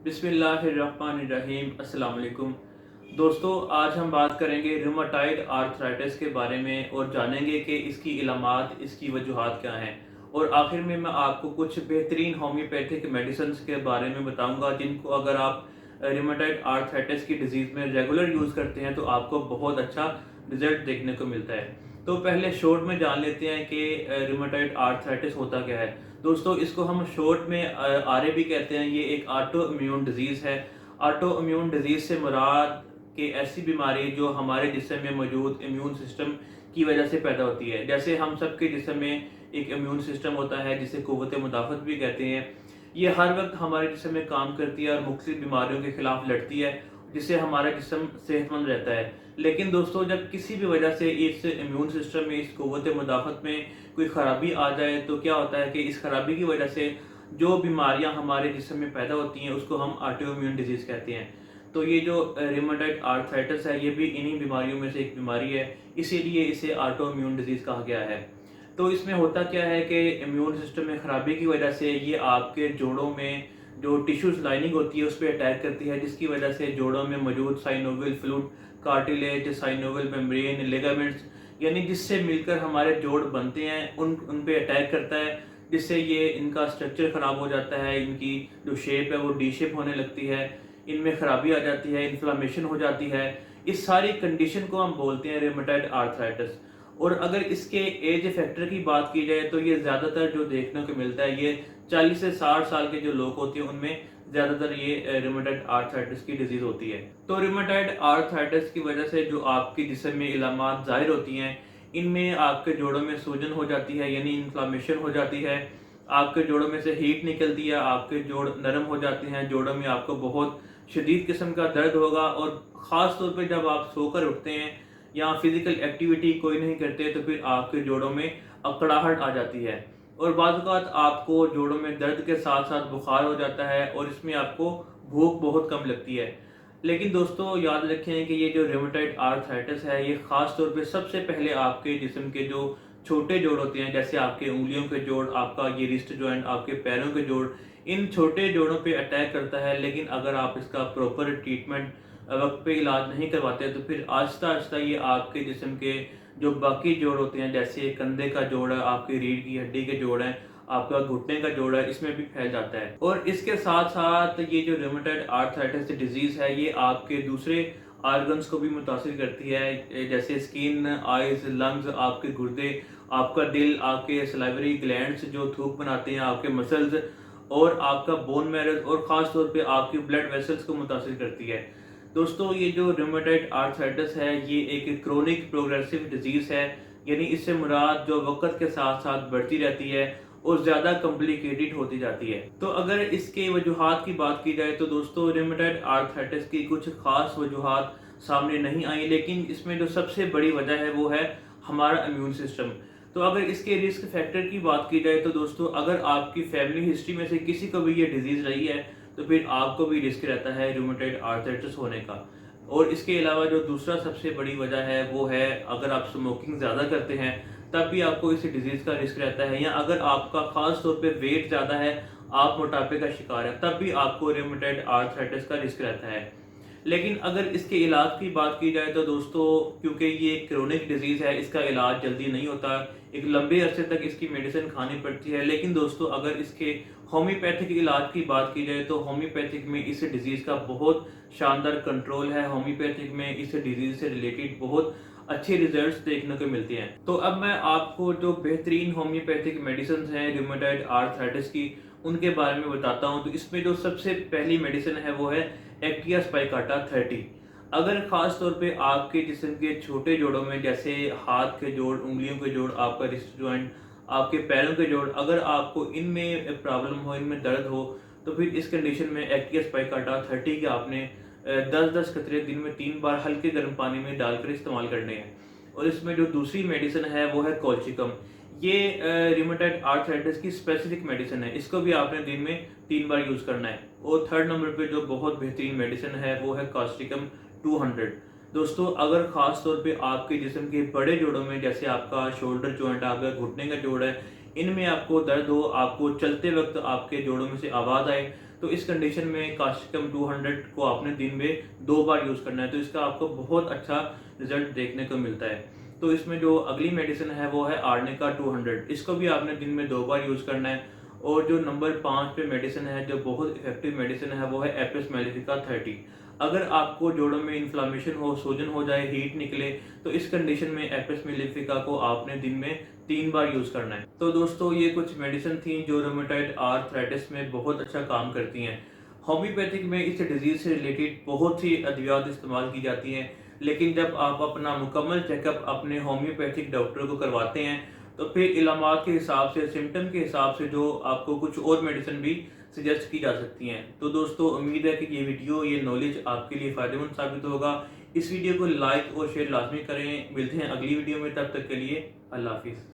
बिस्मिल्लाहिर्रहमानिर्रहीम। अस्सलाम वालेकुम दोस्तों, आज हम बात करेंगे रूमेटाइड आर्थराइटिस के बारे में और जानेंगे कि इसकी इलामात, इसकी वजूहात क्या हैं, और आखिर में मैं आपको कुछ बेहतरीन होम्योपैथिक मेडिसिन के बारे में बताऊंगा जिनको अगर आप रूमेटाइड आर्थराइटिस की डिजीज़ में रेगुलर यूज़ करते हैं तो आपको बहुत अच्छा रिजल्ट देखने को मिलता है। तो पहले शॉर्ट में जान लेते हैं कि रूमेटाइड आर्थराइटिस होता क्या है। दोस्तों, इसको हम शॉर्ट में आरए भी कहते हैं। ये एक ऑटो इम्यून डिजीज़ है। ऑटो इम्यून डिजीज़ से मुराद कि ऐसी बीमारी जो हमारे जिस्म में मौजूद इम्यून सिस्टम की वजह से पैदा होती है। जैसे हम सबके जिस्म में एक इम्यून सिस्टम होता है जिसे क़ुव्वत मुदाफ़त भी कहते हैं। ये हर वक्त हमारे जिस्म में काम करती है और मुख्तलिफ बीमारियों के खिलाफ लड़ती है, जिससे हमारा जिस्म सेहतमंद रहता है। लेकिन दोस्तों, जब किसी भी वजह से इस इम्यून सिस्टम में, इस क़ुव्वत मुदाफ़त में कोई ख़राबी आ जाए तो क्या होता है कि इस खराबी की वजह से जो बीमारियां हमारे जिस्म में पैदा होती हैं उसको हम ऑटो इम्यून डिजीज़ कहते हैं। तो ये जो रूमेटाइड आर्थराइटिस है, ये भी इन्हीं बीमारियों में से एक बीमारी है, इसीलिए इसे ऑटो इम्यून डिजीज़ कहा गया है। तो इसमें होता क्या है कि इम्यून सिस्टम में ख़राबी की वजह से ये आपके जोड़ों में जो टिश्यूज़ लाइनिंग होती है उस पर अटैक करती है, जिसकी वजह से जोड़ों में मौजूद synovial fluid, cartilage, synovial membrane, ligaments, यानी जिससे मिलकर हमारे जोड़ बनते हैं, उन पे अटैक करता है, जिससे ये इनका स्ट्रक्चर ख़राब हो जाता है, इनकी जो शेप है वो डी शेप होने लगती है, इनमें ख़राबी आ जाती है, इन्फ्लामेशन हो जाती है। इस सारी कंडीशन को हम बोलते हैं रूमेटाइड आर्थराइटिस। और अगर इसके एज फैक्टर की बात की जाए तो ये ज़्यादातर जो देखने को मिलता है, ये 40 से 60 साल के जो लोग होते हैं उनमें ज़्यादातर ये रूमेटाइड आर्थराइटिस की डिजीज़ होती है। तो रूमेटाइड आर्थराइटिस की वजह से जो आपकी जिस्म में इलामात ज़ाहिर होती हैं, इनमें आपके जोड़ों में सूजन हो जाती है, यानी इन्फ्लामेशन हो जाती है, आपके जोड़ों में से हीट निकलती है, आपके जोड़ नरम हो जाते हैं, जोड़ों में आपको बहुत शदीद किस्म का दर्द होगा, और ख़ास तौर पे जब आप सोकर उठते हैं या फिज़िकल एक्टिविटी कोई नहीं करते तो फिर आपके जोड़ों में अकड़ाहट आ जाती है, और बाज़ औक़ात आपको जोड़ों में दर्द के साथ साथ बुखार हो जाता है, और इसमें आपको भूख बहुत कम लगती है। लेकिन दोस्तों, याद रखें कि ये जो रूमेटाइड आर्थराइटिस है, ये ख़ास तौर पे सबसे पहले आपके जिस्म के जो छोटे जोड़ होते हैं, जैसे आपके उँगलियों के जोड़, आपका ये रिस्ट जॉइंट, आपके पैरों के जोड़, इन छोटे जोड़ों पे अटैक करता है। लेकिन अगर आप इसका प्रॉपर ट्रीटमेंट, वक्त पे इलाज नहीं करवाते तो फिर आहिस्ता आहिस्ता ये आपके जिस्म के जो बाकी जोड़ होते हैं, जैसे कंधे का जोड़ है, आपकी रीढ़ की हड्डी के जोड़ हैं, आपका घुटने का जोड़ है, इसमें भी फैल जाता है। और इसके साथ साथ ये जो रूमेटाइड आर्थराइटिस डिजीज़ है, ये आपके दूसरे आर्गन्स को भी मुतासिर करती है, जैसे स्किन, आइज़, लंग्स, आपके गुर्दे, आपका दिल, आपके सलाइवरी ग्लैंड्स जो थूक बनाते हैं, आपके मसल्स, और आपका बोन मैरो, और ख़ास तौर पे आपकी ब्लड वेसल्स को मुतासिर करती है। दोस्तों, ये जो रूमेटाइड आर्थराइटिस है, ये एक क्रोनिक प्रोग्रेसिव डिजीज़ है, यानी इससे मुराद जो वक़्त के साथ साथ बढ़ती रहती है और ज़्यादा कॉम्प्लिकेटेड होती जाती है। तो अगर इसके वजूहात की बात की जाए तो दोस्तों, रूमेटाइड आर्थराइटिस की कुछ ख़ास वजूहात सामने नहीं आई, लेकिन इसमें जो सबसे बड़ी वजह है वो है हमारा इम्यून सिस्टम। तो अगर इसके रिस्क फैक्टर की बात की जाए तो दोस्तों, अगर आपकी फैमिली हिस्ट्री में से किसी को भी ये डिजीज़ रही है तो फिर आपको भी रिस्क रहता है रूमेटाइड आर्थराइटिस होने का। और इसके अलावा जो दूसरा सबसे बड़ी वजह है वो है, अगर आप स्मोकिंग ज़्यादा करते हैं तब भी आपको इस डिज़ीज़ का रिस्क रहता है, या अगर आपका ख़ास तौर पे वेट ज़्यादा है, आप मोटापे का शिकार है, तब भी आपको रूमेटाइड आर्थराइटिस का रिस्क रहता है। लेकिन अगर इसके इलाज की बात की जाए तो दोस्तों, क्योंकि ये क्रोनिक डिजीज़ है, इसका इलाज जल्दी नहीं होता, एक लंबे अरसे तक इसकी मेडिसिन खानी पड़ती है। लेकिन दोस्तों, अगर इसके होम्योपैथिक इलाज की बात की जाए तो होम्योपैथिक में इस डिज़ीज़ का बहुत शानदार कंट्रोल है। होम्योपैथिक में इस डिज़ीज़ से रिलेटेड बहुत अच्छे रिजल्ट्स देखने को मिलते हैं। तो अब मैं आपको जो बेहतरीन होम्योपैथिक मेडिसिन हैं रूमेटाइड आर्थराइटिस की, उनके बारे में बताता हूँ। तो इसमें जो सबसे पहली मेडिसिन है वो है एक्टिया स्पाइकाटा 30। अगर ख़ास तौर पे आपके जिस्म के छोटे जोड़ों में, जैसे हाथ के जोड़, उंगलियों के जोड़, आपका रिस्ट जॉइंट, आपके पैरों के जोड़, अगर आपको इनमें प्रॉब्लम हो, इनमें दर्द हो, तो फिर इस कंडीशन में एक्टिया स्पाइकाटा 30 के आपने 10-10 कतरे दिन में 3 बार हल्के गर्म पानी में डालकर इस्तेमाल करने हैं। और इसमें जो दूसरी मेडिसिन है वो है कोल्चिकम। ये रूमेटाइड आर्थराइटिस की स्पेसिफिक मेडिसिन है, इसको भी आपने दिन में 3 बार यूज़ करना है। और थर्ड नंबर पे जो बहुत बेहतरीन मेडिसिन है वो है कास्टिकम 200। दोस्तों, अगर ख़ास तौर पे आपके जिस्म के बड़े जोड़ों में, जैसे आपका शोल्डर जॉइंट, आपका घुटने का जोड़ है, इनमें आपको दर्द हो, आपको चलते वक्त आपके जोड़ों में से आवाज़ आए, तो इस कंडीशन में कास्टिकम 200 को आपने दिन में 2 बार यूज़ करना है, तो इसका आपको बहुत अच्छा रिजल्ट देखने को मिलता है। तो इसमें जो अगली मेडिसिन है वो है आर्निका 200, इसको भी आपने दिन में 2 बार यूज़ करना है। और जो नंबर 5 पे मेडिसिन है जो बहुत इफेक्टिव मेडिसिन है वो है एपिस मेलिफिका 30। अगर आपको जोड़ों में इन्फ्लामेशन हो, सूजन हो जाए, हीट निकले, तो इस कंडीशन में एपिस मेलिफिका को आपने दिन में 3 बार यूज़ करना है। तो दोस्तों ये कुछ मेडिसिन थी जो रूमेटॉइड आर्थराइटिस में बहुत अच्छा काम करती हैं। होम्योपैथिक में इस डिजीज़ से रिलेटेड बहुत सी अद्वियात इस्तेमाल की जाती हैं, लेकिन जब आप अपना मुकम्मल चेकअप अपने होम्योपैथिक डॉक्टर को करवाते हैं तो फिर इलामात के हिसाब से, सिम्टम के हिसाब से जो आपको कुछ और मेडिसिन भी सजेस्ट की जा सकती हैं। तो दोस्तों उम्मीद है कि ये वीडियो, ये नॉलेज आपके लिए फ़ायदेमंद साबित होगा। इस वीडियो को लाइक और शेयर लाजमी करें। मिलते हैं अगली वीडियो में, तब तक के लिए अल्लाह हाफिज़।